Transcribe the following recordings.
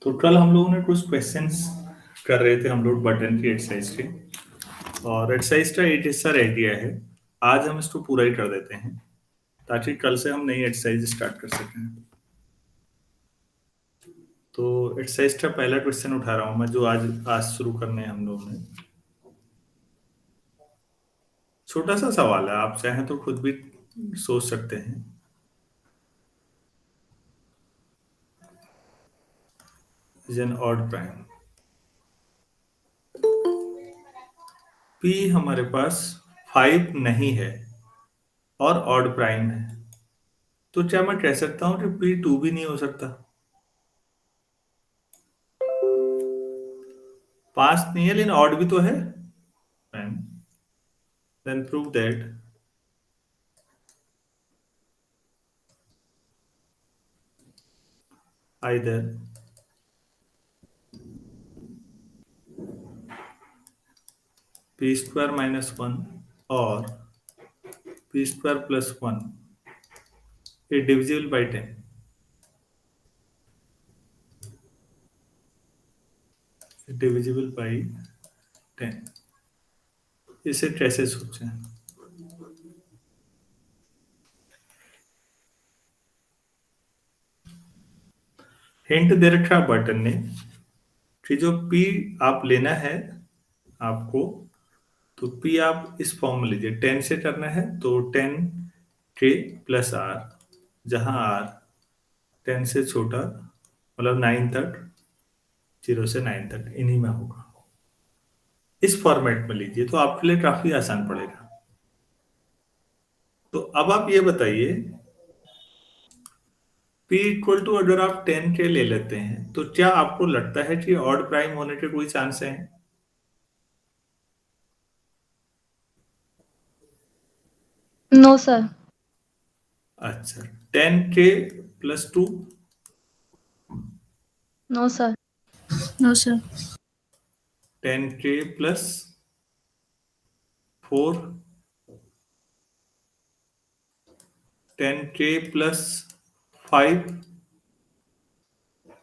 तो कल हम लोगों ने कुछ क्वेश्चंस कर रहे थे हम लोग बटन की एक्सरसाइज के, और एक्सरसाइज का एक हिस्सा रह गया है। आज हम इसको पूरा ही कर देते हैं ताकि कल से हम नई एक्सरसाइज स्टार्ट कर सकें। तो एक्सरसाइज का पहला क्वेश्चन उठा रहा हूं मैं, जो आज आज शुरू करने हैं हम लोगों ने। छोटा सा सवाल है, आप चाहें तो खुद भी सोच सकते हैं। Is an odd prime. P हमारे पास 5 नहीं है और ऑड प्राइम है, तो क्या मैं कह सकता हूं कि पी 2 भी नहीं हो सकता? 5 नहीं है लेकिन ऑड भी तो है। Then prove that either p square minus 1 or p square plus 1 is divisible by 10. Divisible by 10. इसे कैसे सोचें? हिंट दे रखा बटन ने कि जो p आप लेना है आपको, तो p आप इस फॉर्म में लीजिए। 10 से करना है तो 10 k प्लस r, जहां r 10 से छोटा मतलब 9 तक, 0 से 9 तक इन्हीं में होगा। इस फॉर्मेट में लीजिए तो आपके लिए काफी आसान पड़ेगा। तो अब आप ये बताइए, p इक्वल टू अगर आप 10 के ले लेते हैं तो क्या आपको लगता है कि ऑड प्राइम होने के कोई चांस है? No sir. अच्छा, 10k plus 2, no sir. No sir. 10k plus 4, 10k plus 5,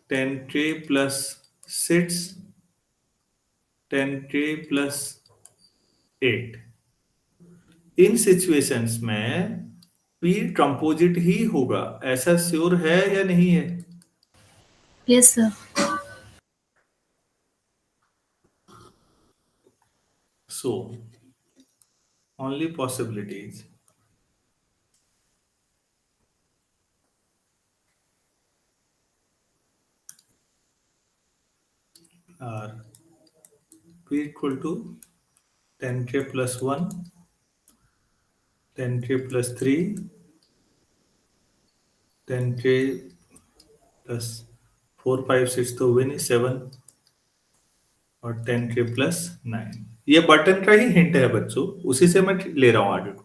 10k plus 6, 10k plus 8। इन सिचुएशंस में p कंपोजिट ही होगा, ऐसा श्योर है या नहीं है? Yes sir. So only possibilities are p equal to 10k plus 1, 10k plus 3, 10k plus 4, 5, 6 तो हुए नहीं, 7 और 10k प्लस 9। ये बटन का ही हिंट है बच्चों, उसी से मैं ले रहा हूं आगे को।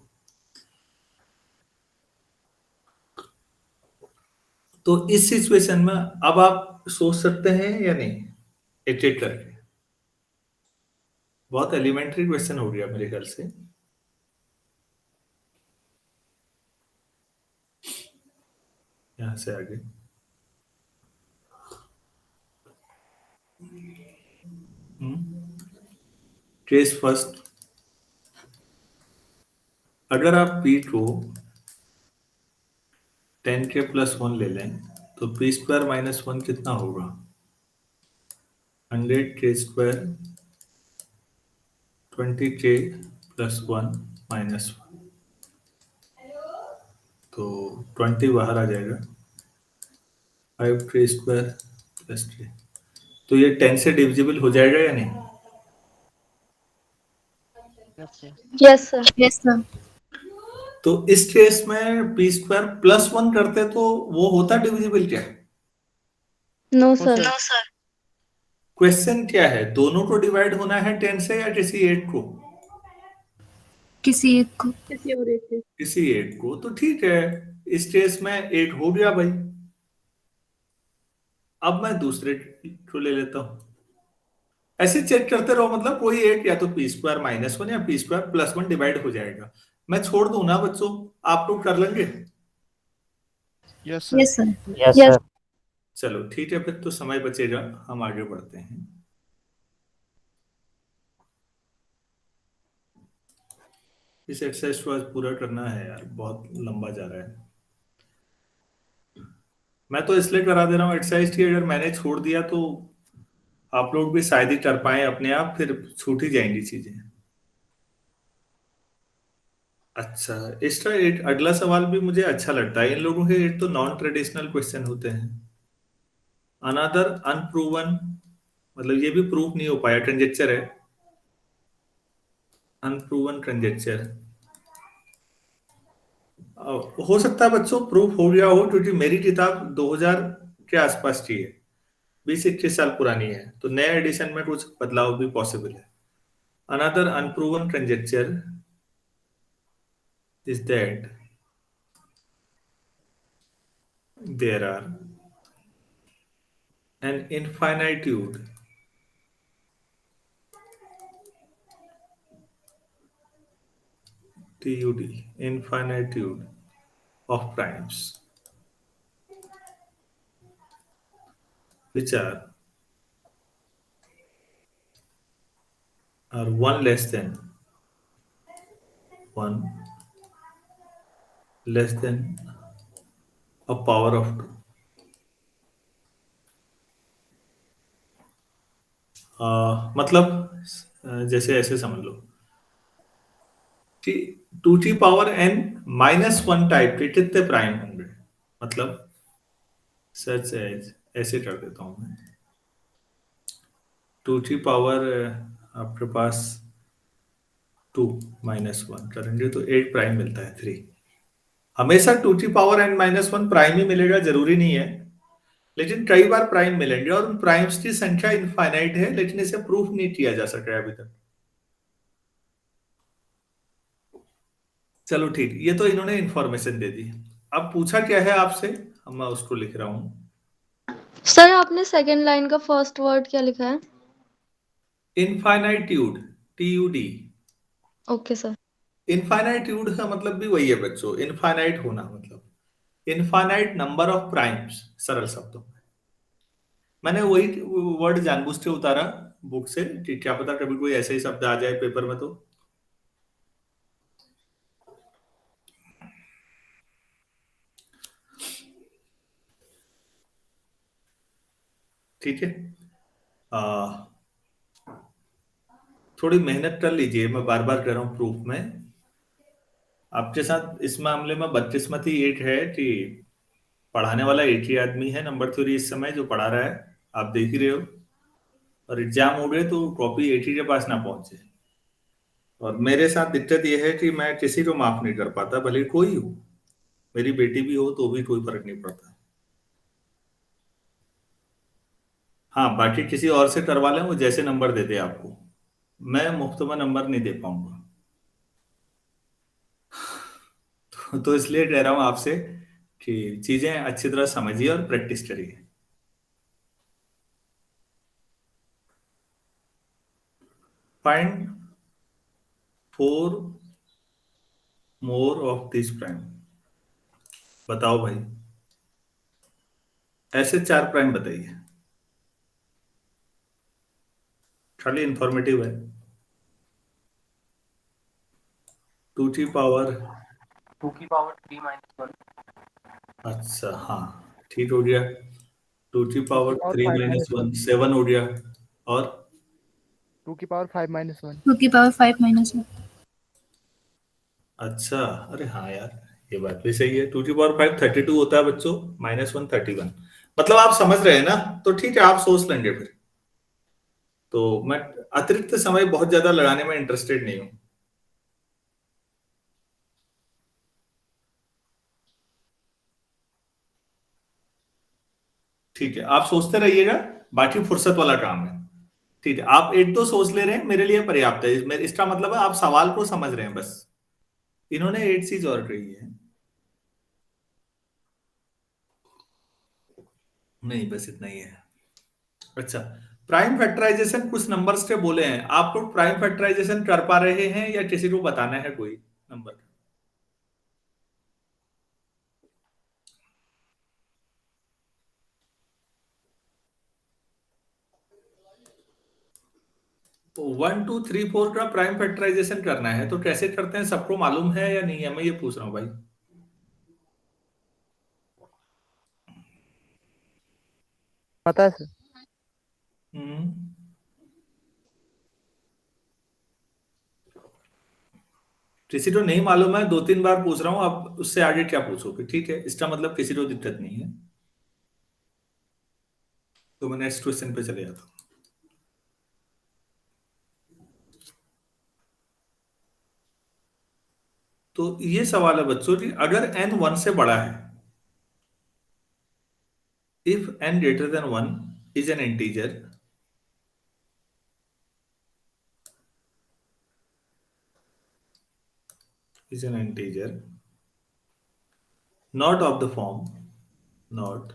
तो इस सिचुएशन में अब आप सोच सकते हैं या नहीं, एक एक करके? बहुत एलिमेंट्री क्वेश्चन हो गया मेरे ख्याल से। यहां से आगे केस फर्स्ट, अगर आप p को 10k प्लस 1 ले लें तो p स्क्वायर माइनस 1 कितना होगा? 100k square 20k plus 1 minus 1, तो 20 बाहर आ जाएगा। 5k स्क्वायर प्लस k, तो ये 10 से डिविजिबल हो जाएगा या नहीं? Yes sir. Yes sir. तो इस केस में p स्क्वायर प्लस 1 करते तो वो होता डिविजिबल क्या? No sir. No sir. Question क्या है, दोनों को डिवाइड होना है 10 से या किसी एक को? किसी एक को। किसी और एक से। किसी एक को, तो ठीक है। इस केस में 8 हो गया भाई। अब मैं दूसरे को ले लेता हूं। ऐसे चेक करते रहो, मतलब कोई एक या तो p स्क्वायर माइनस 1 या p स्क्वायर प्लस 1 डिवाइड हो जाएगा। मैं छोड़ दूं ना बच्चों, आप लोग कर लेंगे? Yes sir. Yes sir. Yes. चलो ठीक है, फिर तो समय बचेगा, हम आगे बढ़ते हैं। इस एक्सरसाइज को आज पूरा करना है यार, बहुत लंबा जा रहा है। मैं तो इसलिए करा दे रहा हूँ एक्सरसाइज की, अगर मैंने छोड़ दिया तो आप लोग भी शायद ही कर पाए अपने आप, फिर छूट ही जाएंगी चीजें। अच्छा, इसका एक अगला सवाल भी मुझे अच्छा लगता है। इन लोगों के एक तो नॉन ट्रेडिशनल क्वेश्चन होते हैं। अनदर अनप्रूवन, मतलब ये भी प्रूफ नहीं हो पाया, कंजेक्चर है। अनप्रूवन कंजेक्चर हो सकता है बच्चों प्रूफ हो गया हो, क्योंकि मेरी किताब 2000 के आसपास की है, 20-21 साल पुरानी है, तो नए एडिशन में कुछ बदलाव भी पॉसिबल है। Another unproven conjecture is that there are an infinitude TUD infinitude of primes which are one less than one less than a power of two. मतलब जैसे ऐसे समझ लो कि 2 की पावर n -1 टाइप के कितने प्राइम होंगे, मतलब सच एज, ऐसे कर देता हूं मैं। 2 की पावर आपके पास 2 - 1 करेंगे तो 8 प्राइम मिलता है, 3। हमेशा 2 की पावर n -1 प्राइम ही मिलेगा जरूरी नहीं है, लेकिन कई बार प्राइम मिलेंगे, और उन प्राइम्स की संख्या इनफाइनाइट है, लेकिन इसे प्रूफ नहीं किया जा सका अभी तक। चलो ठीक, ये तो इन्होंने इंफॉर्मेशन दे दी। अब पूछा क्या है आपसे, हम मैं उसको लिख रहा हूं। सर आपने सेकंड लाइन का फर्स्ट वर्ड क्या लिखा है? Infinitude, TUD। Okay sir. Infinitude का मतलब भी वही है बच्चों, इनफाइनाइट होना, मतलब इनफाइनाइट नंबर ऑफ प्राइम्स, सरल शब्दों में। मैंने वही वर्ड जानबूझ के उतारा बुक से कि क्या पता कभी कोई ऐसे ही शब्द आ जाए पेपर में, तो ठीक है। आ, थोड़ी मेहनत कर लीजिए, मैं बार बार कह रहा हूँ प्रूफ में। आपके साथ इस मामले में बदकिस्मती एक है कि पढ़ाने वाला एक ही आदमी है, नंबर थ्योरी इस समय जो पढ़ा रहा है, आप देख ही रहे हो। और एग्जाम हो गए तो कॉपी एक ही के पास ना पहुंचे। और मेरे साथ दिक्कत यह है कि मैं किसी को माफ नहीं कर पाता, भले कोई हो, मेरी बेटी भी हो तो भी कोई फर्क नहीं पड़ता। हाँ, बाकी किसी और से करवा लें, वो जैसे नंबर दे दे आपको, मैं मुफ्त में नंबर नहीं दे पाऊंगा। तो इसलिए कह रहा हूं आपसे कि चीजें अच्छी तरह समझिए और प्रैक्टिस करिए। Find 4 more of this prime. बताओ भाई, ऐसे 4 प्राइम बताइए, खाली इंफॉर्मेटिव है। 2 की पावर, 2 की पावर 3 - 1 अच्छा हाँ, ठीक हो गया। टू की टू की power power three five minus minus one one 7 हो गया। और 2 की पावर 5 - 1 2 की पावर 5 - 1। अच्छा, अरे हाँ यार, ये बात भी सही है। 2 की पावर 5 32 होता है बच्चों, -1 31। मतलब आप समझ रहे हैं ना, तो ठीक है, आप सोच लेंगे फिर। तो मैं अतिरिक्त समय बहुत ज्यादा लगाने में इंटरेस्टेड नहीं हूँ। ठीक है, आप सोचते रहिएगा, बाकी फुर्सत वाला काम है। ठीक है, आप एक दो सोच ले रहे हैं, मेरे लिए पर्याप्त है। इसका मतलब है आप सवाल को समझ रहे हैं बस। इन्होंने एक चीज और कही है, नहीं बस इतना ही है। अच्छा, प्राइम फैक्टराइजेशन कुछ नंबर्स के बोले हैं, आप लोग प्राइम फैक्टराइजेशन कर पा रहे हैं या किसी को बताना है कोई नंबर? 1 2 3 4 का प्राइम फैक्टराइजेशन करना है तो कैसे करते हैं, सबको मालूम है या नहीं है, मैं ये पूछ रहा हूँ भाई। पता है सर। हम्म। किसी को नहीं मालूम है, 2 3 बार पूछ रहा हूँ, अब उससे आगे क्या पूछोगे, ठीक है, इसका मतलब किसी को दिक्कत नहीं है। तो मैं नेक्स्ट क्वेश्चन पे चले जाता हूँ। तो ये सवाल है बच्चों कि अगर n 1 से बड़ा है, if n greater than 1 is an integer, not of the form, not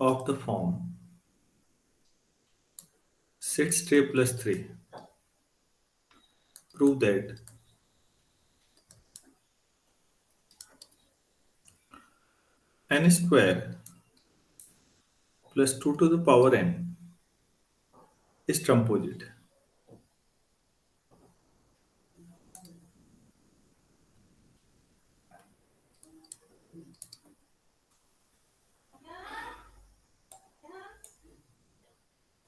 of the form 6k plus 3, prove that n square plus 2 to the power n is composite.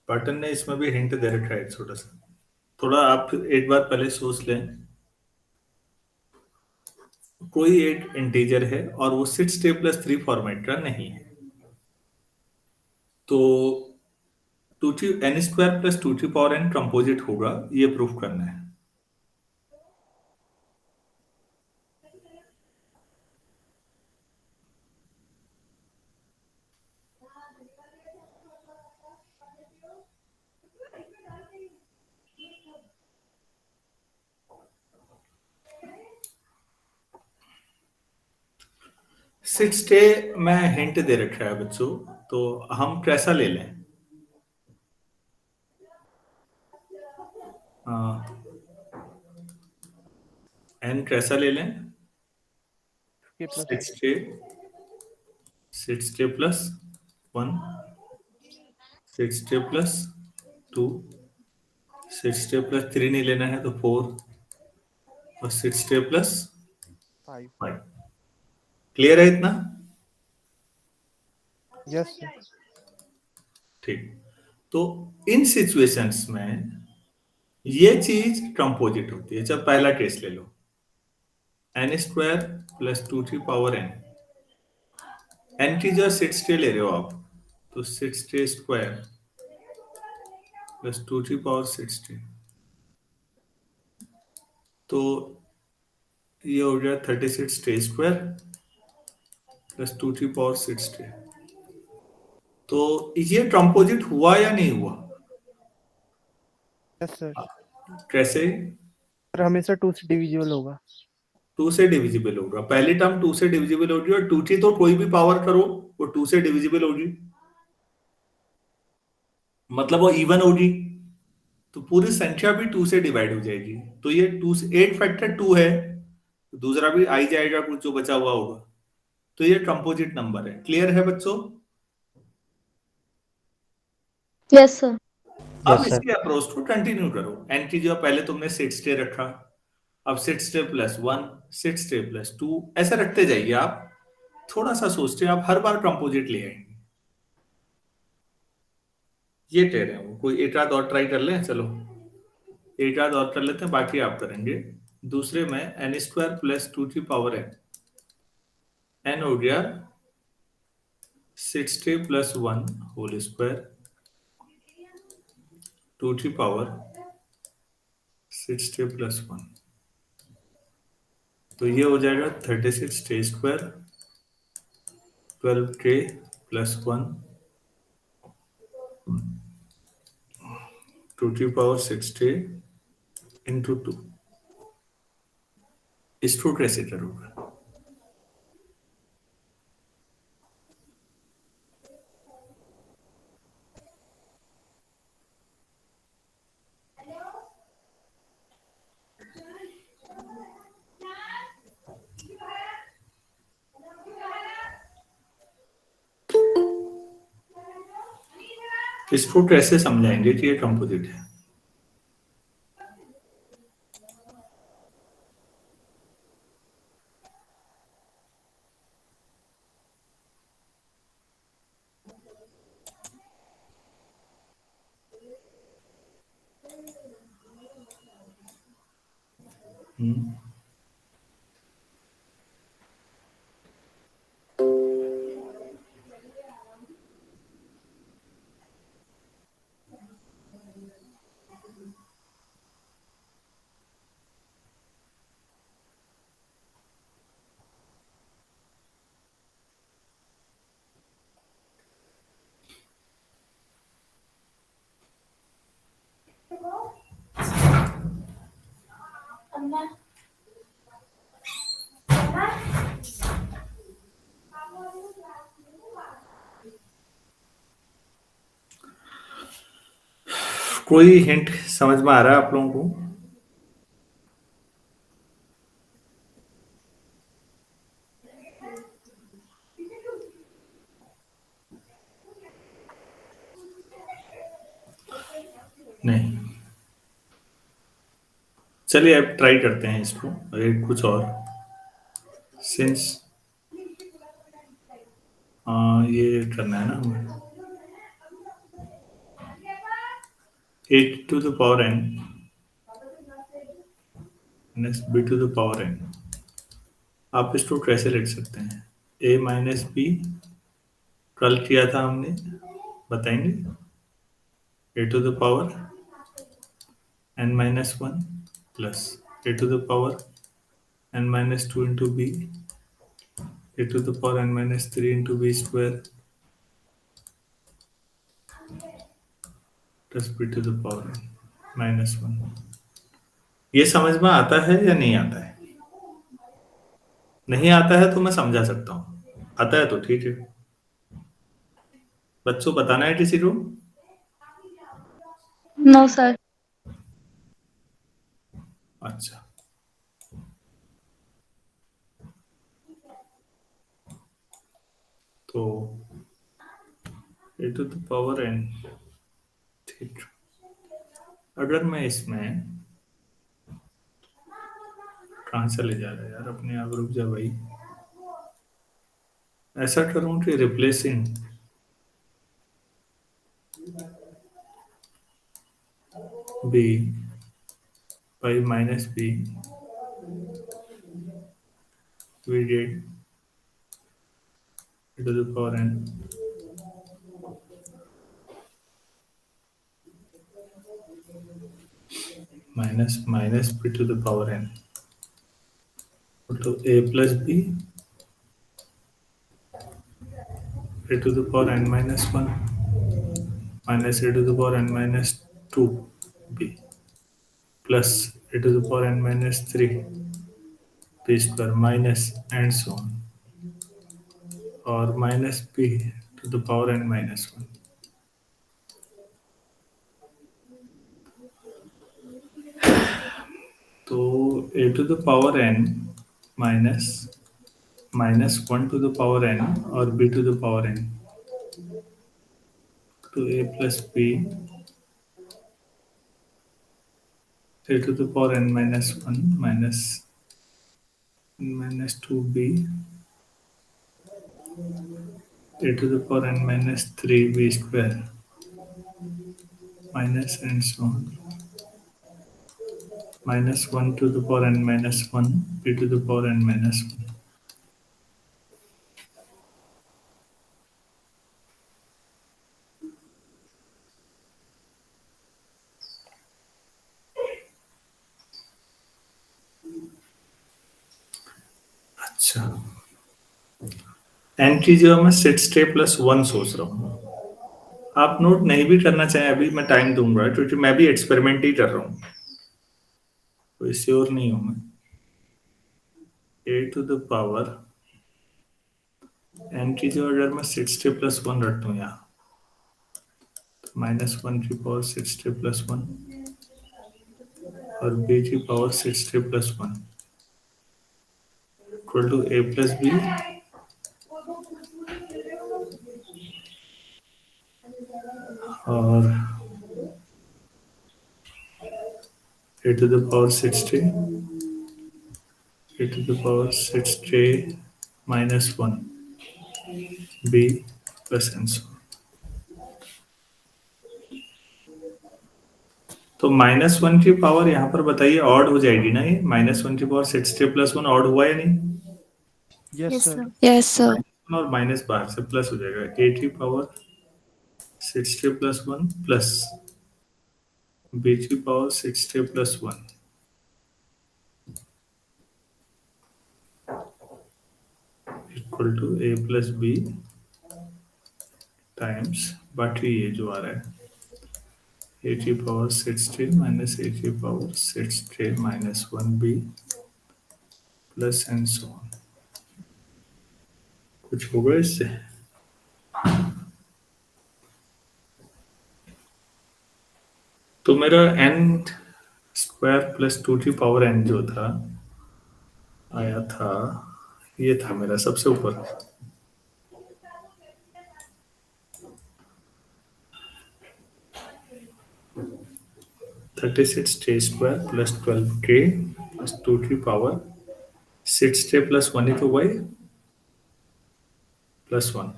Pattern ने इसमें भी हिंट दे रखा है छोटा सा, थोड़ा आप एक बार पहले सोच लें। कोई एक इंटीजर है और वो 6k plus 3 फॉर्मेट का नहीं है, तो 2 n square plus 2 power n composite होगा, ये प्रूफ करना है। सिक्स डे में हिंट दे रखा है बच्चों, तो हम कैसा ले लें? एन कैसा ले लें? के plus 6k, 6k plus 1, 6k plus 2, 6k plus 3 नहीं लेना है तो 4, और 6k प्लस 5। 5। क्लियर है इतना? Yes sir. ठीक। तो इन सिचुएशंस में ये चीज कंपोजिट होती है। जब पहला केस ले लो, n square plus 2 power n, n की जो 6k ले रहे हो आप, तो 6k square plus 2 power 6k, तो ये हो गया 36k square plus 2 power 6k। तो ये कंपोजिट हुआ या नहीं हुआ? Yes sir. कैसे? सर हमेशा 2 से डिविजिबल होगा। 2 से डिविजिबल होगा, पहली टर्म 2 से डिविजिबल होगी, और 2 की तो कोई भी पावर करो वो 2 से डिविजिबल होगी, मतलब वो इवन होगी, तो पूरी संख्या भी 2 से डिवाइड हो जाएगी। तो ये 2 से 8 फैक्टर 2 है, तो दूसरा भी आ ही जाएगा कुछ जो बचा हुआ होगा, तो ये कंपोजिट नंबर है। क्लियर है बच्चों? Yes sir. अब यस सर। इसके अप्रोच को कंटिन्यू करो। एन की जगह पहले तुमने 6k रखा, अब 6k प्लस 1, 6k प्लस 2, ऐसा रखते जाइए। आप थोड़ा सा सोचते, आप हर बार कंपोजिट ले आएंगे, ये कह रहे हो। कोई एक आध और ट्राई कर लें? चलो एक आध और कर लेते हैं, बाकी आप करेंगे। दूसरे में n square plus 2 power n, n हो गया 6k plus 1 whole square 2 power 6k plus 1, तो ये हो जाएगा 36k square 12k plus 1 2 power 6k into 2। इसको कैसे करोगे? इसको कैसे समझाएंगे कि ये कंपोजिट है? हम्म, कोई हिंट समझ में आ रहा है आप लोगों को? नहीं। चलिए अब ट्राई करते हैं इसको, एक कुछ और। सिंस ये करना है ना हमें, 8 to the power n minus B to the power n। आप इसको कैसे लिख सकते हैं? a माइनस बी कल किया था हमने, बताएंगे? a to the power n-1 plus a to the power n-2 into b, a to the power n-3 into b square plus b to the power n-1। ये समझ में आता है या नहीं आता है? नहीं आता है तो मैं समझा सकता हूँ, आता है तो ठीक है। बच्चों बताना है किसी को? No sir. अच्छा, तो a to the power n, ठीक। अगर मैं इसमें, कहाँ चले जा रहे हैं यार, अपने आप रुक जा भाई। ऐसा करूं कि replacing b by minus b, we get e to the power n minus b to the power n to a plus b a to the power n minus 1 minus a to the power n minus 2 b plus a to the power n minus 3 b square minus and so on, or minus b to the power n minus 1। तो a to the power n minus -1 to the power n और b to the power n, तो a plus b a to the power n minus 1 minus 2b a to the power n minus 3b square minus and so on, minus 1 to the power n minus 1 b to the power n minus 1। अच्छा, n की जगह मैं 6k+1 सोच रहा हूँ। आप note नहीं भी करना चाहें अभी मैं टाइम दूंगा, क्योंकि मैं भी एक्सपेरिमेंट ही कर रहा हूँ, कोई श्योर नहीं हूं मैं। a to the power n की जगह अगर मैं 6k+1 रख दूं यहाँ, -1 की पावर 6k+1 और b की power 6k+1 equal to a plus b और a to the power 60, a to the power 60 minus 1 b plus and so on. तो -1 की पावर यहाँ पर बताइए ऑड हो जाएगी ना, ये -1 की पावर 60 प्लस 1 ऑड हुआ या नहीं? Yes Yes, sir. sir. Yes, sir. और माइनस बाहर से प्लस हो जाएगा, 8 की पावर 60 प्लस 1 प्लस b की power 60 plus 1 equal to a plus b times बाकी ये जो आ रहा है a की पावर 60 माइनस a की power 60 minus 1b plus and so on. कुछ होगा इससे? तो मेरा n स्क्वायर प्लस 2 की पावर n जो था आया था, ये था मेरा सबसे ऊपर। थर्टी सिक्स के स्क्वायर प्लस 12k प्लस 2 की पावर 6k प्लस 1 ही तो हुआ है, प्लस 1।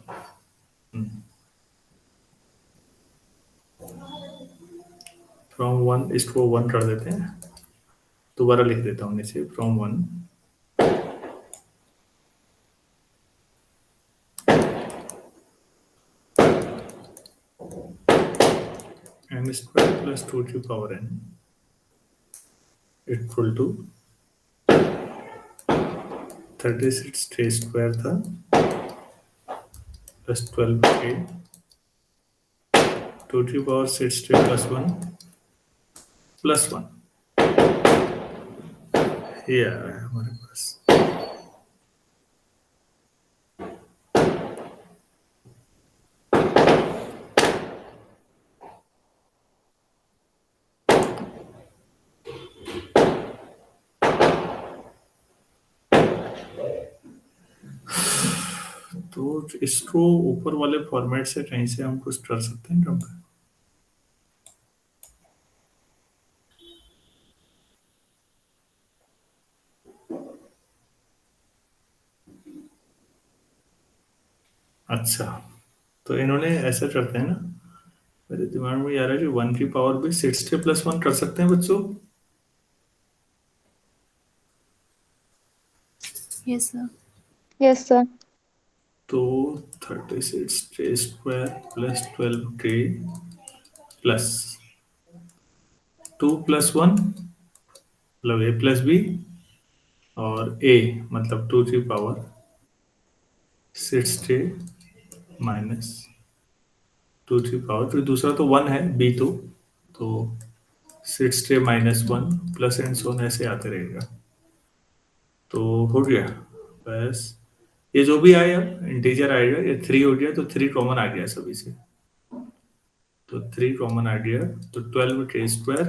फ्रॉम 1 इसको 1 कर देते हैं, दोबारा लिख देता हूँ नीचे, फ्रॉम 1 n स्क्वायर प्लस 2 की पावर n इक्वल टू 36 के स्क्वायर था प्लस 12k 2 की पावर 60 प्लस 1 प्लस 1, ये आ रहा है हमारे पास। तो इसको ऊपर वाले फॉर्मेट से कहीं से हम कुछ कर सकते हैं क्या? अच्छा, तो इन्होंने ऐसा करते हैं ना, मेरे दिमाग में ये आ रहा है कि 1 की पावर भी 60 प्लस 1 कर सकते हैं बच्चों। Yes, sir. Yes, sir. तो 36 के square plus 12k plus 2 plus 1 मतलब a प्लस b और a मतलब 2 की पावर 60 माइनस 2 की पावर, तो दूसरा तो 1 है b, तो 60 माइनस 1 प्लस एंड सोन ऐसे आते रहेगा। तो हो गया बस, ये जो भी आया इंटीजर आएगा, ये 3 हो गया तो 3 कॉमन आ गया सभी से, तो 3 कॉमन आ गया, तो 12k square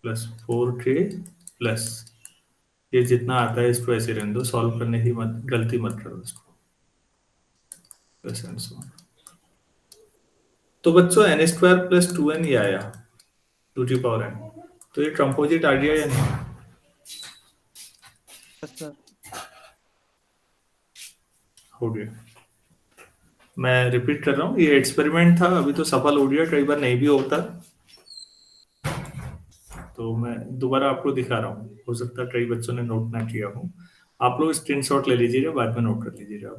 plus 4k plus ये जितना आता है इसको ऐसे रहने दो, सॉल्व करने की मत गलती मत करो इसको, प्लस एंड सो ऑन। तो बच्चों n स्क्वायर प्लस 2n ये आया 2 की पावर n, तो ये कंपोजिट आ गया या नहीं? Yes sir. हो गया। मैं रिपीट कर रहा हूँ, ये एक्सपेरिमेंट था, अभी तो सफल हो गया, कई बार नहीं भी होता, तो मैं दोबारा आपको दिखा रहा हूँ, हो सकता है कई बच्चों ने नोट ना किया हो। आप लोग स्क्रीनशॉट ले लीजिएगा, बाद में नोट कर लीजिएगा।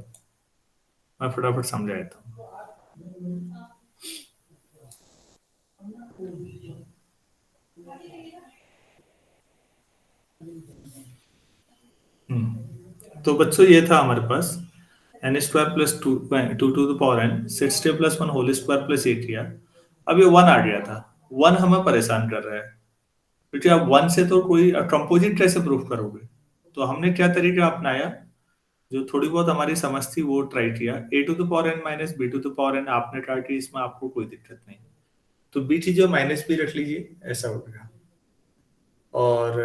मैं फटाफट समझा देता हूँ। तो बच्चों ये था हमारे पास N square plus two to the power N 60 plus 1 whole square plus 8 किया। अब ये 1 आ गया था, 1 हमें परेशान कर रहा है, क्योंकि आप 1 से तो कोई कंपोजिट कैसे प्रूफ करोगे? तो हमने क्या तरीका अपनाया, जो थोड़ी बहुत हमारी समझ थी वो ट्राई किया। A to the power N minus B to the power N आपने ट्राई की, इसमें आपको कोई दिक्कत नहीं, तो बी चीजें माइनस बी रख लीजिए, ऐसा हो गया। और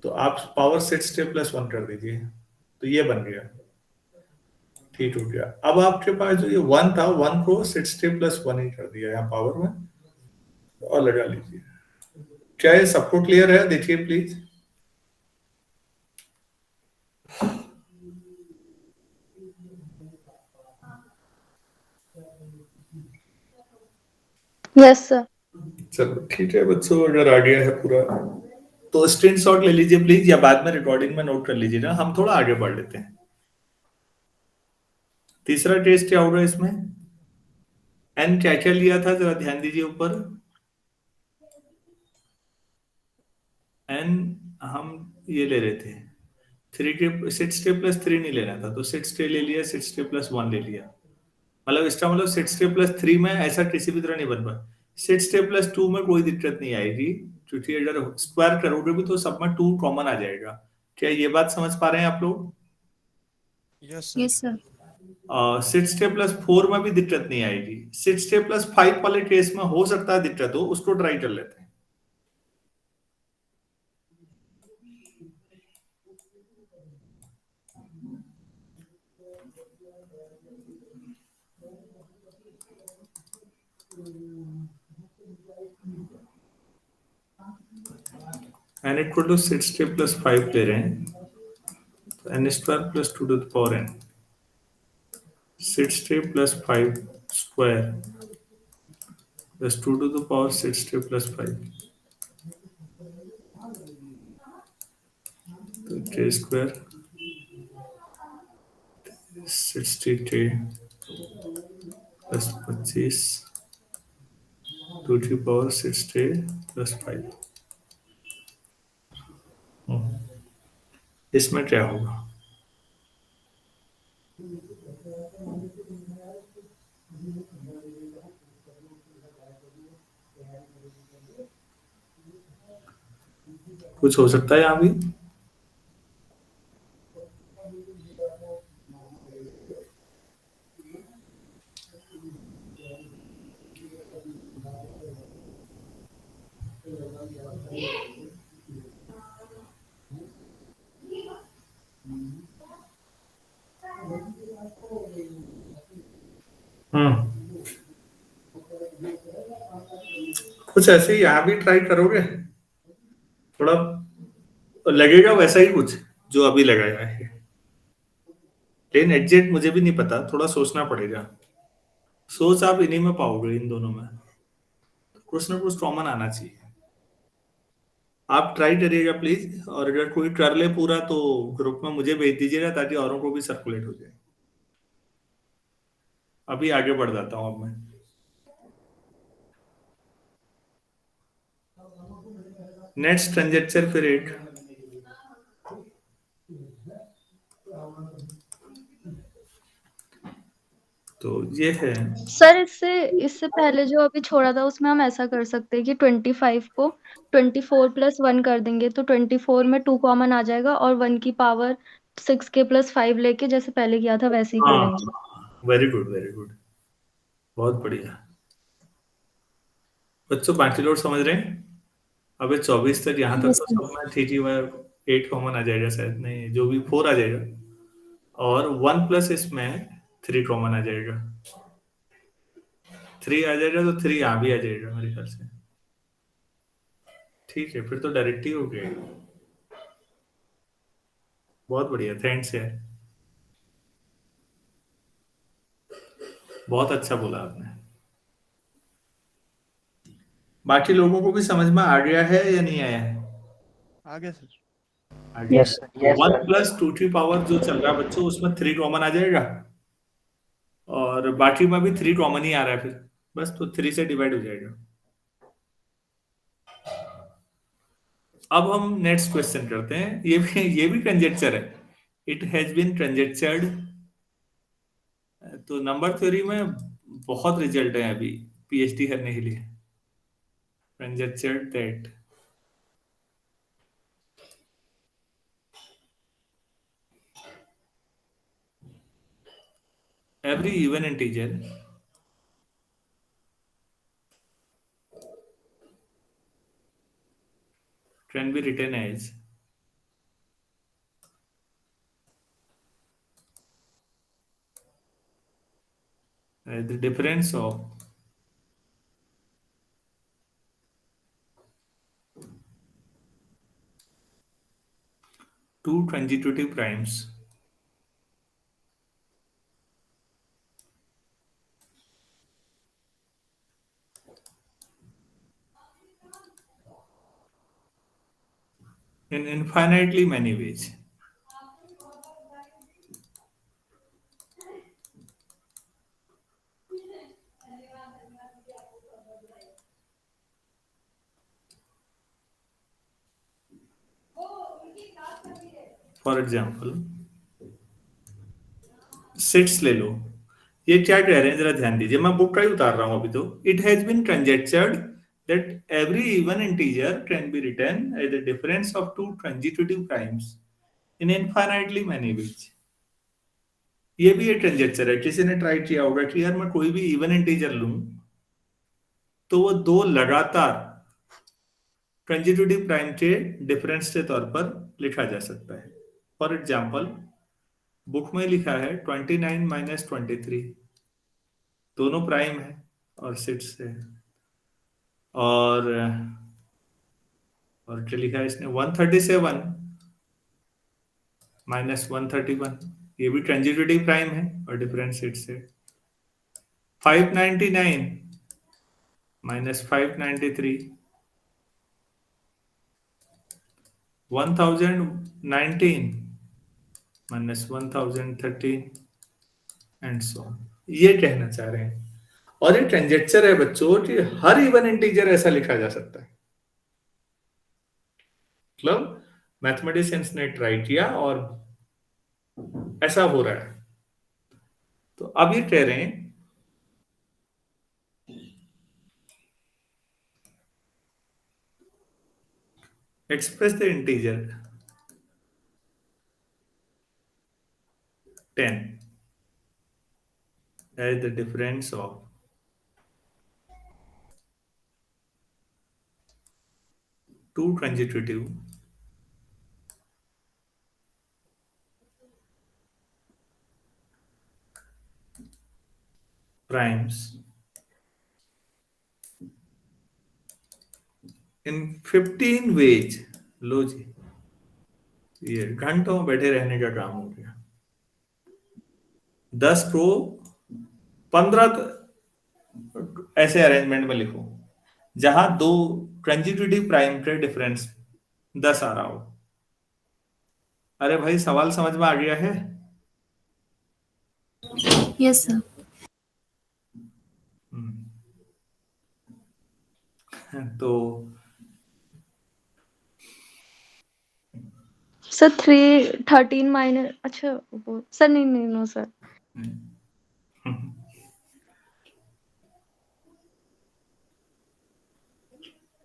तो आप पावर 60 प्लस 1 कर दीजिए, तो ये बन गया, टी टूट गया। अब आपके पास जो ये 1 था, 1 को 60+1 ही कर दिया यहाँ पावर में, और लगा लीजिए। क्या ये सबको क्लियर है? देखिए प्लीज। Yes sir. चलो ठीक है बच्चों, अगर आ गया है पूरा तो स्क्रीनशॉट ले लीजिए प्लीज, या बाद में रिकॉर्डिंग में नोट कर लीजिए ना, हम थोड़ा आगे बढ़ लेते हैं। तीसरा टेस्ट क्या होगा इसमें? एन क्या क्या लिया था, जरा ध्यान दीजिए ऊपर। एन हम ये ले रहे थे 3k, 6k+3 नहीं लेना था, तो 6k ले लिया, 6k+1 ले लिया। मतलब इसका मतलब 6k+3 में ऐसा किसी भी तरह नहीं बन पाया। 6k+2 में कोई दिक्कत नहीं आएगी, क्योंकि अगर स्क्वायर करोगे भी तो सब में 2 कॉमन आ जाएगा। क्या ये बात समझ पा रहे हैं आप लोग? Yes sir. Yes sir. 6k+4 में भी दिक्कत नहीं आएगी। 6k+5 वाले केस में हो सकता है दिक्कत हो, उसको ट्राई कर लेते हैं। n इक्वल टू 6k+5 ले रहे हैं, तो n² + 2 n, 6k+5 square +2 6k+5, तो k स्क्वायर 60k+25 6k+5। इसमें क्या होगा? कुछ हो सकता है यहाँ भी? कुछ ऐसे ही यहाँ भी ट्राई करोगे? थोड़ा लगेगा वैसा ही कुछ जो अभी लगाया है, लेकिन एग्जैक्ट मुझे भी नहीं पता, थोड़ा सोचना पड़ेगा। सोच आप इन्हीं में पाओगे, इन दोनों में कुछ ना कुछ कॉमन आना चाहिए। आप ट्राई करिएगा प्लीज, और अगर कोई कर ले पूरा तो ग्रुप में मुझे भेज दीजिएगा, ताकि औरों को भी सर्कुलेट हो जाए। अभी आगे बढ़ जाता हूँ अब मैं। नेक्स्ट कंजेक्चर फिर एक, तो ये है। सर इससे इससे पहले जो अभी छोड़ा था उसमें हम ऐसा कर सकते हैं कि 25 को 24+1 कर देंगे, तो 24 में 2 कॉमन आ जाएगा, और 1 की पावर 6k+5 लेके जैसे पहले किया था वैसे ही कर हाँ, लेंगे। वेरी गुड वेरी गुड, बहुत बढ़िया। बच्चों बाकी लोग समझ रहे हैं? अबे 24 तक, यहाँ तक यस तो सर। सब में 8 कॉमन आ जाएगा शायद, नहीं जो भी 4 आ जाएगा, और 1 प्लस इसमें 3 कॉमन आ जाएगा। 3 आ जाएगा तो 3 यहाँ भी आ जाएगा मेरे ख्याल से। ठीक है, फिर तो डायरेक्ट ही हो गया। बहुत बढ़िया, थैंक्स यार, बहुत अच्छा बोला आपने। बाकी लोगों को भी समझ में आ गया है या नहीं आया है? आगे सर। आ गया। Yes sir, yes sir. 1+2 जो चल रहा है बच्चों, उसमें 3 कॉमन आ जाएगा, और बाकी में भी 3 कॉमन ही आ रहा है फिर, बस तो 3 से डिवाइड हो जाएगा। अब हम नेक्स्ट क्वेश्चन करते हैं, ये भी कंजेक्चर है। इट हैज बीन कंजेक्चर्ड, तो नंबर थ्योरी में बहुत रिजल्ट है अभी पीएचडी करने के लिए। कंजेक्चर्ड that every even integer can be written as the difference of two transitive primes in infinitely many ways. For example, सिट्स ले लो. ये क्या कह रहे हैं जरा ध्यान दीजिए, मैं बुक का ही उतार रहा हूं अभी. तो it has been conjectured that every even integer can be written as the difference of two transitive primes in infinitely many ways. ये भी एक कंजेक्चर है. किसी ने ट्राई किया होगा कि यार मैं कोई भी इवन इंटीजर लूं तो वो दो लगातार कंजिक्यूटिव प्राइम के डिफरेंस के तौर पर लिखा जा सकता है. फॉर एग्जाम्पल, बुक में लिखा है 29 माइनस 23, दोनों प्राइम है और सिट्स है. और क्या लिखा है इसने, 137 माइनस 131, ये भी कंजिक्यूटिव प्राइम है और डिफरेंस सिट्स है. 599 minus 593, 1019 minus 1013 and so on. ये कहना चाह रहे हैं. और ये कंजेक्चर है बच्चों कि हर इवन इंटीजर ऐसा लिखा जा सकता है. मतलब मैथमेटिशियंस ने ट्राई किया और ऐसा हो रहा है. तो अब ये कह रहे हैं express the integer 10 as the difference of two transitive primes in 15 ways. लो जी, ये घंटों बैठे रहने का काम हो गया. 10 को 15 ऐसे अरेंजमेंट में लिखो जहां दो कंजिक्यूटिव प्राइम के डिफरेंस 10 आ रहा हो. अरे भाई, सवाल समझ में आ गया है? Yes sir. तो सर 13 माइनस, अच्छा वो सर, नहीं नहीं नो सर.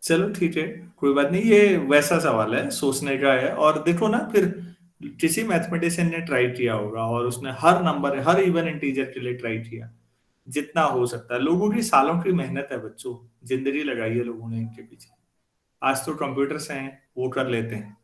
चलो ठीक है, कोई बात नहीं. ये वैसा सवाल है, सोचने का है. और देखो ना, फिर किसी मैथमेटिशियन ने ट्राई किया होगा और उसने हर नंबर, हर इवन इंटीजर के लिए ट्राई किया जितना हो सकता है. लोगों की सालों की मेहनत है बच्चों, जिंदगी लगाई है लोगों ने इनके पीछे. आज तो कंप्यूटर्स हैं, वो कर लेते हैं.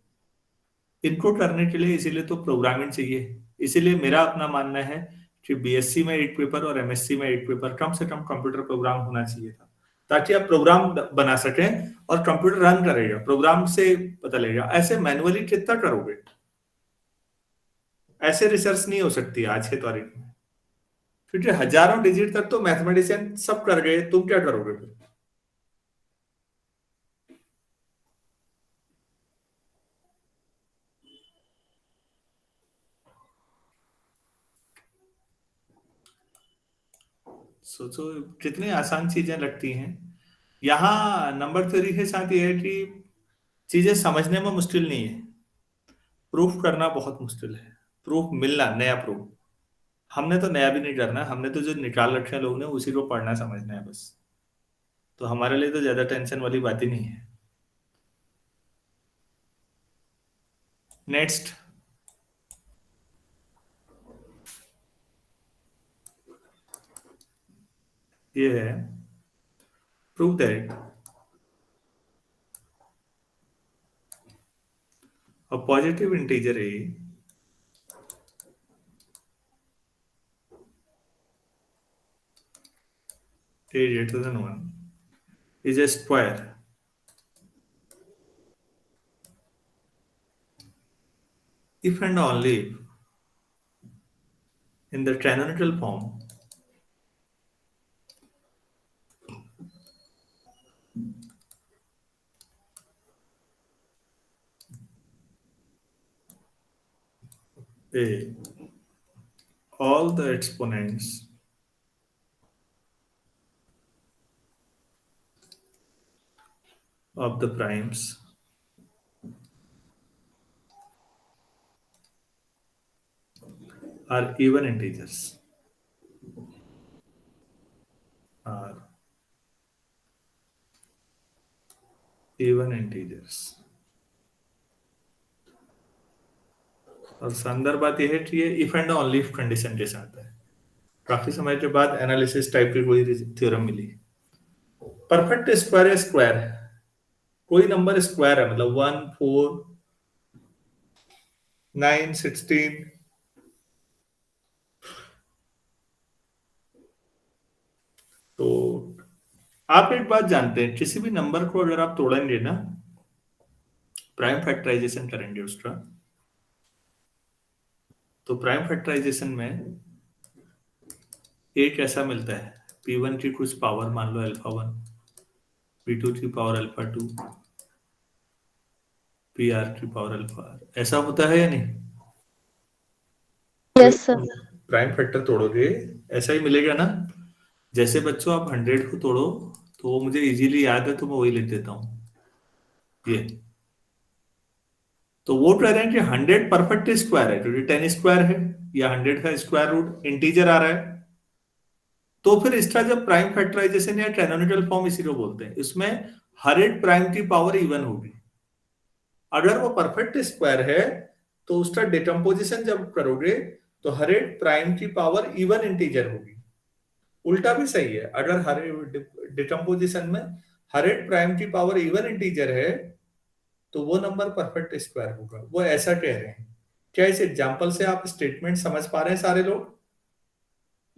इनको करने के लिए इसीलिए तो प्रोग्रामिंग चाहिए. इसीलिए मेरा अपना मानना है कि बीएससी में एक पेपर और एमएससी में एक पेपर कम से कम कंप्यूटर प्रोग्राम होना चाहिए था, ताकि आप प्रोग्राम बना सकें और कंप्यूटर रन करेगा, प्रोग्राम से पता लगेगा. ऐसे मैनुअली कितना करोगे? ऐसे रिसर्च नहीं हो सकती आज के तारीख में, क्योंकि हजारों डिजिट तक तो मैथमेटिशियन सब कर गए. तुम क्या करोगे फिर? सोचो कितनी आसान चीजें लगती हैं. यहाँ नंबर थ्योरी के साथ ये है कि चीजें समझने में मुश्किल नहीं है, प्रूफ करना बहुत मुश्किल है. प्रूफ मिलना, नया प्रूफ. हमने तो नया भी नहीं करना, हमने तो जो निकाल रखे हैं लोग ने उसी को पढ़ना समझना है बस. तो हमारे लिए तो ज्यादा टेंशन वाली बात ही नहीं है. नेक्स्ट, ये है prove that a positive integer a greater than 1 is a square if and only if in the trinomial form a all the exponents of the primes are even integers. Are even integers. और संदर्भ बात यह है कि ये if and only if condition के साथ है. काफी समय के बाद एनालिसिस टाइप की कोई थ्योरम मिली. परफेक्ट स्क्वायर है स्क्वायर. कोई नंबर स्क्वायर है मतलब 1 4 9 16. तो आप एक बात जानते हैं, किसी भी नंबर को अगर आप तोड़ेंगे ना, प्राइम फैक्टराइजेशन करेंगे उसका, तो प्राइम फैक्टराइजेशन में एक ऐसा मिलता है p1 की कुछ पावर मान लो अल्फा 1, p2 की पावर अल्फा 2, pr की पावर अल्फा r. ऐसा होता है या नहीं? Yes sir. प्राइम फैक्टर तोड़ोगे ऐसा ही मिलेगा ना. जैसे बच्चों आप 100 को तोड़ो तो वो मुझे इजीली याद है तो मैं वही लिख देता हूं ये. तो वो कह रहे हैं कि 100 परफेक्ट स्क्वायर है क्योंकि 10 स्क्वायर है या 100 का स्क्वायर रूट इंटीजर आ रहा है. तो फिर इसका जब प्राइम फैक्टराइजेशन या कैनोनिकल फॉर्म इसी को बोलते हैं, इसमें हर एक प्राइम की पावर इवन होगी. अगर वो परफेक्ट स्क्वायर है तो उसका डिकम्पोजिशन जब करोगे तो हर एक प्राइम की पावर इवन इंटीजर होगी. उल्टा भी सही है, अगर हर डिकम्पोजिशन में हर एक प्राइम की पावर इवन इंटीजर है तो वो नंबर परफेक्ट स्क्वायर होगा. वो ऐसा कह रहे हैं. क्या इस एग्जांपल से आप स्टेटमेंट समझ पा रहे हैं सारे लोग?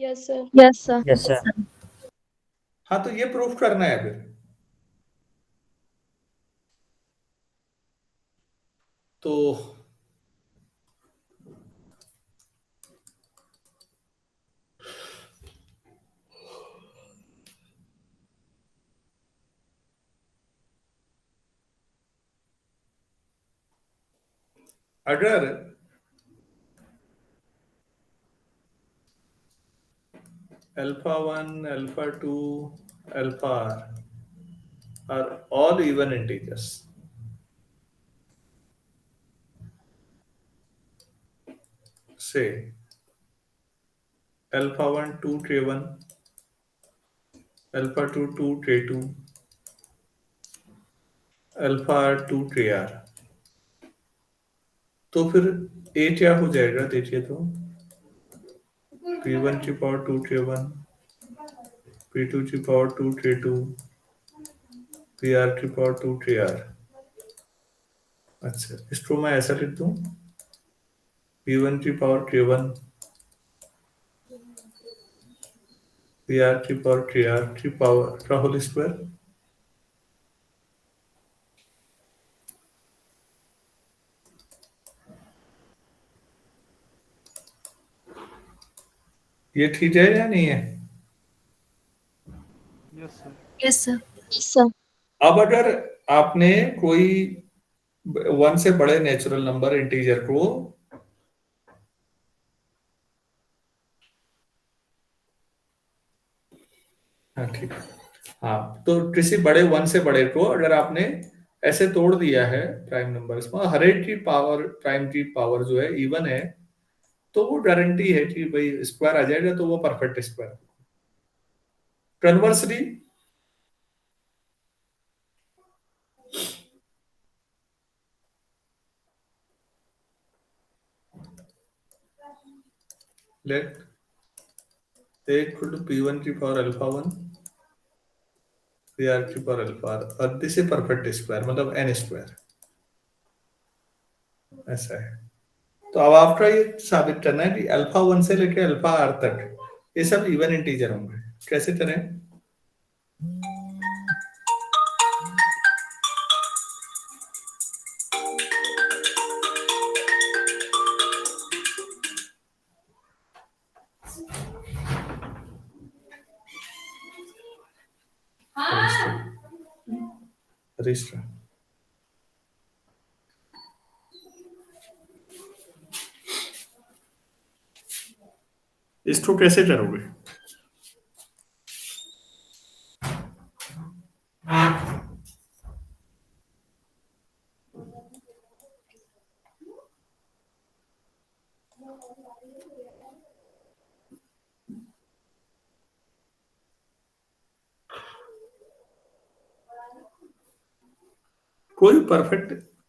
Yes sir. Yes sir. Yes sir. हाँ, तो ये प्रूफ करना है फिर. तो अगर alpha 1, alpha 2, alpha r are all even integers, say alpha 1 2 k1, alpha 2 2 k2, alpha r 2 kr. तो फिर a क्या हो जाएगा देखिए तो p1 की पावर 2 k1, p2 की पावर 2 k2, pr की पावर 2 kr. अच्छा, इसको मैं ऐसा लिख दूं p1 की पावर k1, pr की पावर kr की पावर का होल स्क्वायर. ये ठीक है या नहीं है? Yes, sir. Yes sir. Yes sir. अब अगर आपने कोई 1 से बड़े नेचुरल नंबर इंटीजर को हाँ ठीक है. हाँ, तो किसी बड़े 1 से बड़े को अगर आपने ऐसे तोड़ दिया है प्राइम नंबर्स में, हर एक की पावर प्राइम की पावर जो है इवन है, तो वो गारंटी है कि भाई स्क्वायर आ जाएगा, तो वो perfect square. Conversely let a equal to p1 की पावर अल्फा 1, pr की पावर अल्फा r, और दिस इज परफेक्ट स्क्वायर मतलब n स्क्वायर. ऐसा है. तो अब आपका ये साबित करना है कि अल्फा 1 से लेकर अल्फा r तक ये सब इवन इंटीजर होंगे. कैसे करें? रजिस्टर इसको कैसे करोगे?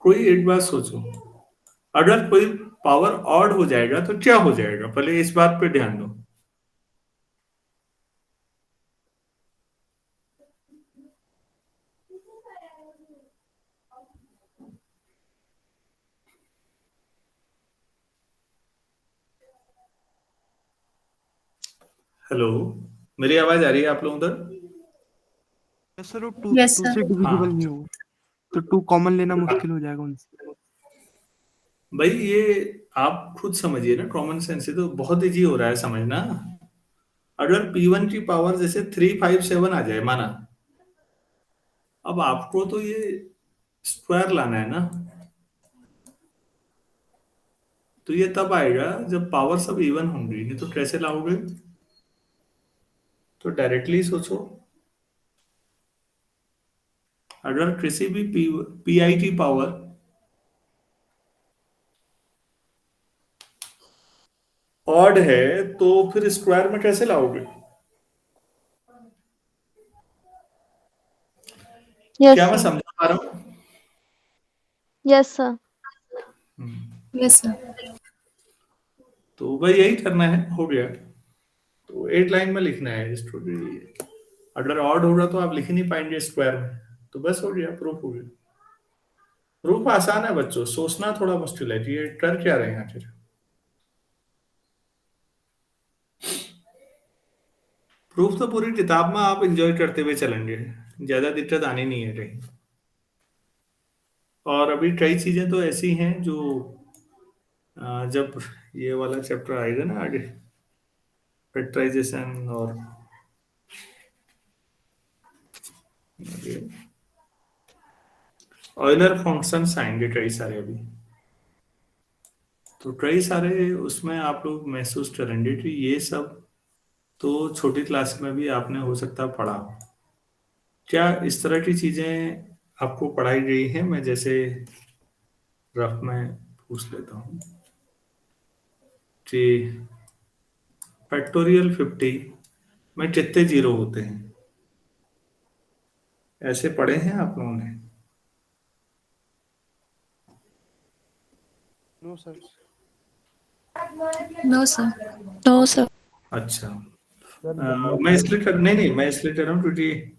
कोई एक बात सोचो, अगर कोई पावर ऑड हो जाएगा तो क्या हो जाएगा, पहले इस बात पे ध्यान दो। हेलो, मेरी आवाज आ रही है आप लोगों उधर? यस सर, वो टू Yes, टू sir. से डिविजिबल हाँ नहीं होगा, तो टू कॉमन लेना मुश्किल हो जाएगा उनसे। भाई, ये आप खुद समझिए ना, कॉमन सेंस से तो बहुत इजी हो रहा है समझना। अगर P1 की पावर जैसे 357 आ जाए माना, अब आपको तो ये स्क्वायर लाना है ना, तो ये तब आएगा जब पावर सब इवन होंगी, नहीं तो कैसे लाओगे? तो डायरेक्टली सोचो, अगर किसी भी पीआई की पावर ऑड है तो फिर स्क्वायर में कैसे लाओगे? यस क्या मैं सर। समझा पा रहा हूँ? Yes sir. Yes, sir. तो भाई यही करना है, हो गया। तो 8 लाइन में लिखना है स्टोरी। अगर ऑड होगा तो आप लिख ही नहीं पाएंगे स्क्वायर में, तो बस हो गया, प्रूफ हो गया। प्रूफ आसान है बच्चों, सोचना थोड़ा मुश्किल है कि ये कर क्या रहे हैं आखिर। प्रूफ तो पूरी किताब में आप एंजॉय करते हुए चलेंगे, ज्यादा दिक्कत आनी नहीं है कहीं। और अभी कई चीजें तो ऐसी हैं जो जब ये वाला चैप्टर आएगा ना आगे, फैक्टराइजेशन और ऑयलर फंक्शंस आएंगे कई सारे अभी, तो कई सारे उसमें आप लोग महसूस करेंगे कि ये सब तो छोटी क्लास में भी आपने हो सकता है पढ़ा। क्या इस तरह की चीजें आपको पढ़ाई गई हैं? मैं जैसे रफ में पूछ लेता हूँ कि फैक्टोरियल 50 में कितने जीरो होते हैं, ऐसे पढ़े हैं आप लोगों ने? No sir. No, sir. No sir. अच्छा, सर मैं इसलिए कर नहीं नहीं मैं इसलिए कर रहा हूँ क्योंकि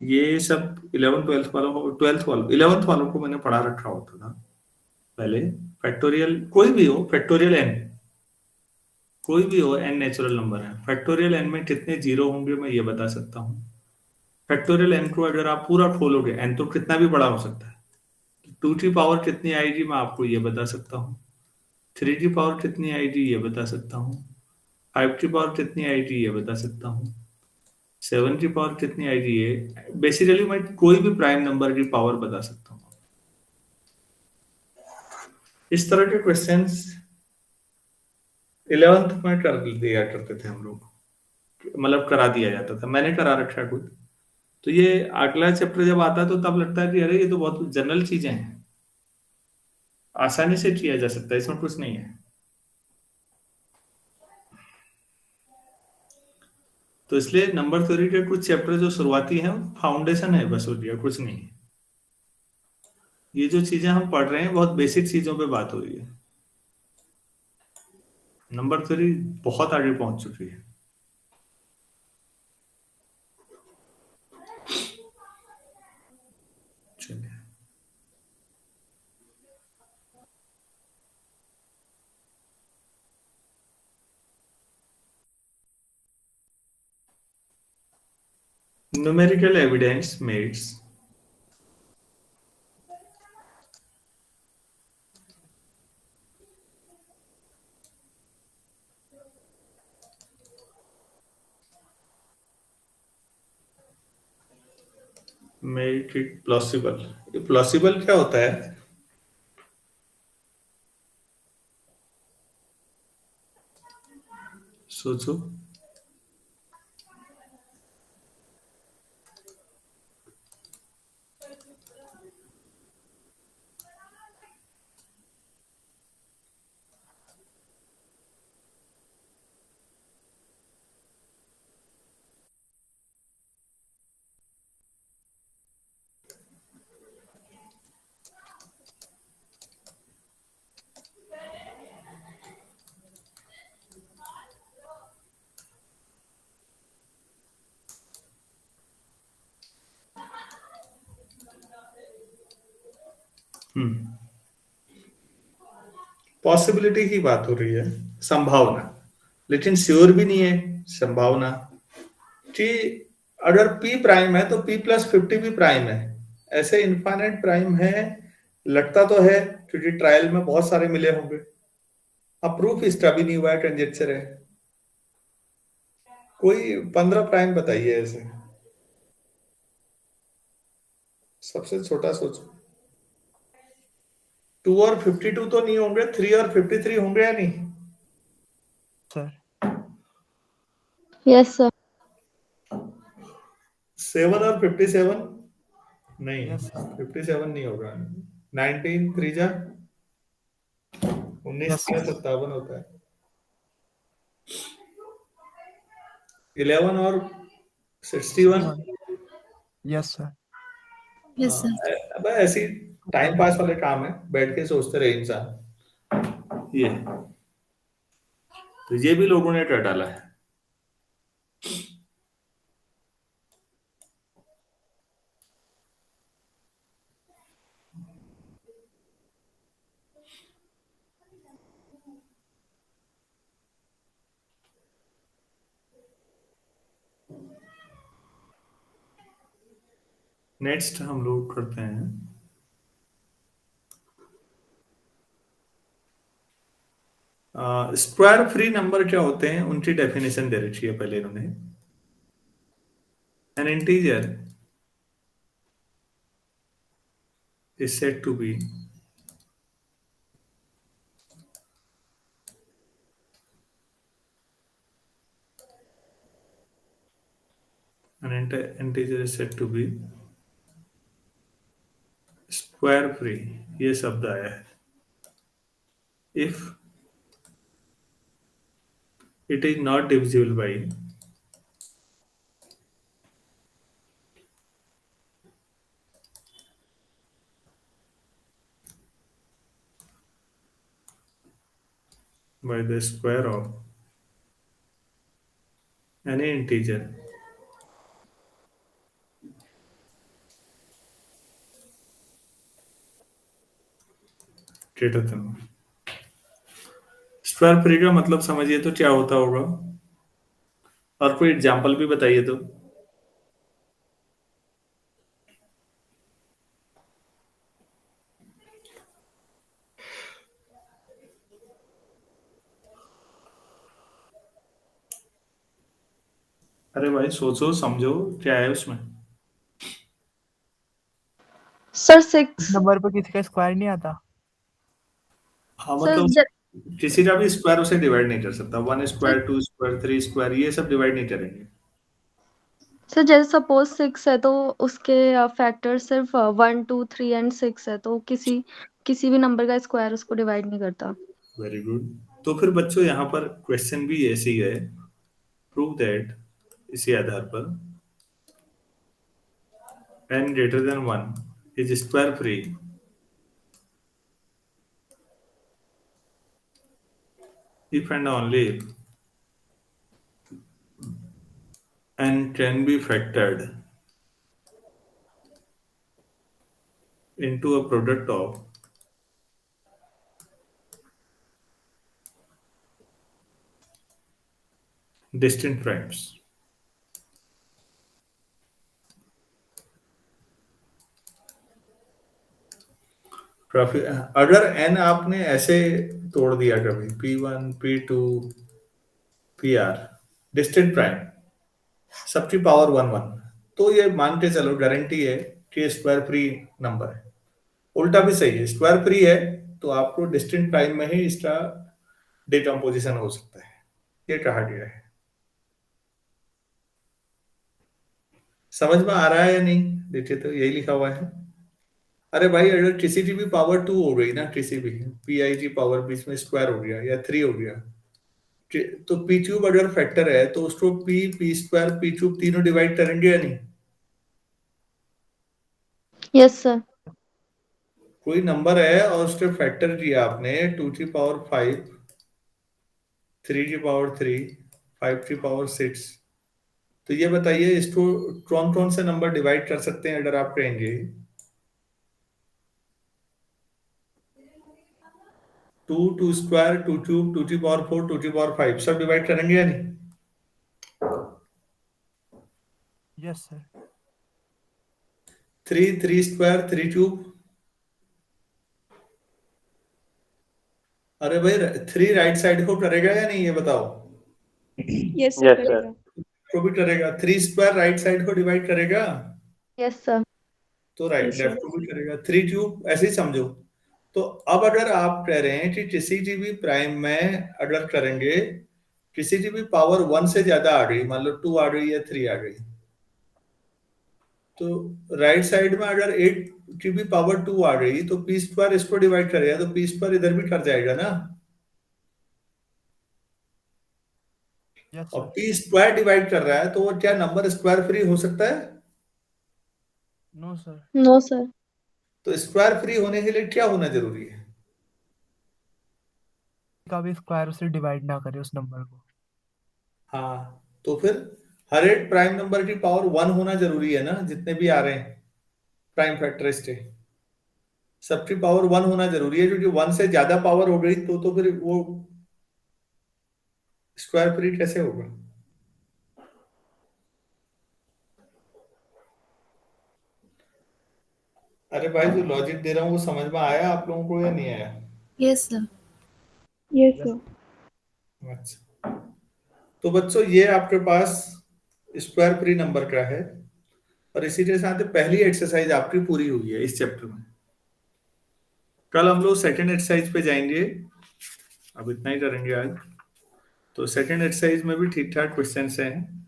ये सब 11 12 वालों 11th वालों को मैंने पढ़ा रखा होता था पहले। फैक्टोरियल कोई भी हो, फैक्टोरियल एन कोई भी हो, एन नेचुरल नंबर है, फैक्टोरियल एन में कितने जीरो होंगे मैं ये बता सकता हूँ। फैक्टोरियल एन को अगर आप पूरा खोलोगे, एन तो कितना भी बड़ा हो सकता है, 2 की पावर कितनी आएगी मैं आपको ये बता सकता हूँ। 3 की पावर कितनी आएगी ये बता सकता हूँ। 5 की पावर कितनी आएगी ये बता सकता हूँ। 7 की पावर कितनी आएगी ये, बेसिकली मैं कोई भी प्राइम नंबर की पावर बता सकता हूँ। इस तरह के क्वेश्चंस 11th में कर दिया करते थे हम लोग, मतलब करा दिया जाता था, मैंने करा रखा है खुद। तो ये अगला चैप्टर जब आता है तो तब लगता है कि अरे ये तो बहुत जनरल चीजें हैं, आसानी से किया जा सकता है, इसमें कुछ नहीं है। तो इसलिए नंबर थ्योरी के कुछ चैप्टर जो शुरुआती हैं फाउंडेशन है बस, हो गया, कुछ नहीं है। ये जो चीजें हम पढ़ रहे हैं बहुत बेसिक चीजों पे बात हो रही है, नंबर थ्योरी बहुत आगे पहुंच चुकी है। चलिए, numerical evidence makes make it plausible. ये प्लॉसिबल क्या होता है? सोचो। पॉसिबिलिटी की बात हो रही है, संभावना, लेकिन श्योर भी नहीं है। संभावना कि अगर p प्राइम है तो p प्लस 50 भी प्राइम है। ऐसे इनफाइनाइट प्राइम है, लगता तो है क्योंकि ट्रायल में बहुत सारे मिले होंगे। अब प्रूफ इसका भी नहीं हुआ है, कंजेक्चर है। कोई 15 प्राइम बताइए ऐसे, सबसे छोटा सोचो। 2 और 52 तो नहीं होंगे, 3 और 53 होंगे या नहीं? Sir yes sir. 7 और 57 नहीं, यस सर 57 नहीं होगा। 19 3 जा 19 यस सर 57 होता है। 11 और 61। Yes sir yes sir. अब ऐसी टाइम पास वाले काम है, बैठ के सोचते रहे इंसान। ये तो ये भी लोगों ने कर डाला है। नेक्स्ट हम लोग करते हैं स्क्वायर फ्री नंबर क्या होते हैं, उनकी डेफिनेशन दे रखी है पहले इन्होंने। N integer is said to be integer is said to be square free. ये शब्द आया है if it is not divisible by the square of any integer greater than 1। Square free का मतलब समझिए तो क्या होता होगा, और कोई एग्जांपल भी बताइए तो। अरे भाई सोचो समझो क्या है उसमें। सर इस 6। नंबर पर किसी का स्क्वायर नहीं आता। हाँ सर मतलब किसी का भी स्क्वायर उसे डिवाइड नहीं कर सकता। 1 स्क्वायर 2 स्क्वायर 3 स्क्वायर ये सब डिवाइड नहीं करेंगे। सर जैसे सपोज 6 है तो उसके फैक्टर सिर्फ 1 2 3 एंड 6 है, तो किसी भी नंबर का स्क्वायर उसको डिवाइड नहीं करता। Very good. तो फिर बच्चों यहाँ पर क्वेश्चन भी ऐसे ही है, प्रूव दैट, इसी आधार पर n greater than 1 is square free if and only if n can be factored into a product of distinct primes। अगर n आपने ऐसे तोड़ दिया कभी p1 p2 pr distant prime सबकी पावर 1 1, तो ये मान के चलो गारंटी है कि स्क्वायर फ्री नंबर है। उल्टा भी सही है, स्क्वायर फ्री है तो आपको डिस्टिंक्ट प्राइम में ही इसका डिकम्पोजिशन हो सकता है, ये कहा गया है। समझ में आ रहा है या नहीं? देखिए तो यही लिखा हुआ है। अरे भाई अगर किसी की भी पावर 2 हो गई ना, किसी भी पी आई की पावर बीच में स्क्वायर हो गया या 3 हो गया, तो पी क्यूब अगर फैक्टर है तो उसको पी स्क्वायर पी क्यूब तीनों डिवाइड करेंगे या नहीं? Yes sir. कोई नंबर है और उसके फैक्टर किया आपने 2 की पावर 5, 3 की पावर 3, 5 की पावर 6, तो ये बताइए इसको कौन कौन से नंबर डिवाइड कर सकते हैं अगर आप कहेंगे 2, 2 स्क्वायर, 2 क्यूब, 2 की पावर 4, 2 की पावर 5, सब डिवाइड करेंगे या नहीं? Yes sir. 3, 3 square, 3 cube. अरे भाई 3 राइट साइड को करेगा या नहीं, ये बताओ। यस सर करेगा। को भी करेगा। 3 स्क्वायर राइट साइड को डिवाइड करेगा, यस सर। तो राइट लेफ्ट को भी करेगा। 3 क्यूब ऐसे ही समझो। तो अब अगर आप कह रहे हैं कि किसी की भी प्राइम में अगर करेंगे, किसी की भी पावर 1 से ज्यादा आ गई, मान लो 2 आ गई या 3 आ गई, तो राइट साइड में अगर 8 की भी पावर 2 आ गई तो पी स्क्वायर इसको डिवाइड करेगा, तो पी स्क्वायर इधर भी कर जाएगा ना। यस और सर। पी स्क्वायर डिवाइड कर रहा है तो वो क्या नंबर स्क्वायर फ्री हो सकता है? No sir. No sir. तो स्क्वायर फ्री होने के लिए क्या होना जरूरी है? का भी स्क्वायर से डिवाइड ना करे उस नंबर को। हाँ, तो फिर हर एक प्राइम नंबर की पावर 1 होना जरूरी है ना, जितने भी आ रहे हैं प्राइम फैक्टरिस्टिक, सबकी पावर 1 होना जरूरी है, क्योंकि 1 से ज्यादा पावर हो गई तो फिर वो स्क्वायर फ्री कैसे होगा? अरे भाई जो लॉजिक दे रहा हूँ वो समझ में आया आप लोगों को या नहीं आया? Yes sir. Yes sir. अच्छा, तो बच्चों ये आपके पास स्क्वायर फ्री नंबर का है, और इसी के साथ पहली एक्सरसाइज आपकी पूरी हुई है इस चैप्टर में। कल हम लोग सेकेंड एक्सरसाइज पे जाएंगे, अब इतना ही करेंगे आज। तो सेकेंड एक्सरसाइज में भी ठीक ठाक क्वेश्चन हैं,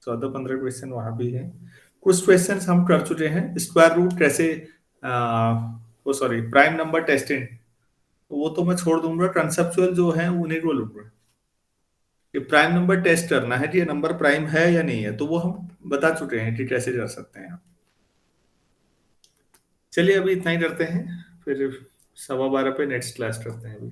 14-15 क्वेश्चन वहां भी है। कुछ क्वेश्चन हम कर चुके हैं, स्क्वायर रूट कैसे, वो सॉरी प्राइम नंबर टेस्टिंग, वो तो मैं छोड़ दूंगा, कंसेप्चुअल जो है उन्हीं को लूंगा। कि प्राइम नंबर टेस्ट करना है कि ये नंबर प्राइम है या नहीं है, तो वो हम बता चुके हैं कि कैसे कर सकते हैं। चलिए अभी इतना ही करते हैं, फिर 12:15 पे नेक्स्ट क्लास करते हैं अभी।